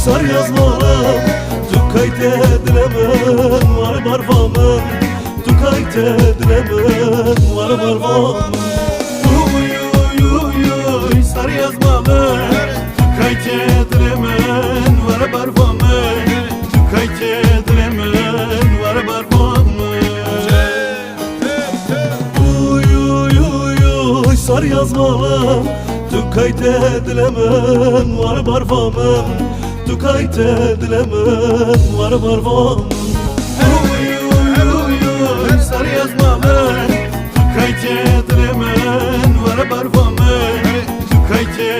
sar yazmalım Tukayte dilemen var barvamın Tukayte dilemen var barvamın Uy sar yazmalım Tukayte dilemen var barvamın Tukayte dilemen var barvamın Uy sar yazmalım Tukayte dilemen var barvamın Tukayte dilemen var barvamın Uy sar yazmalım Tukayte dilemen var barvamın Tukayte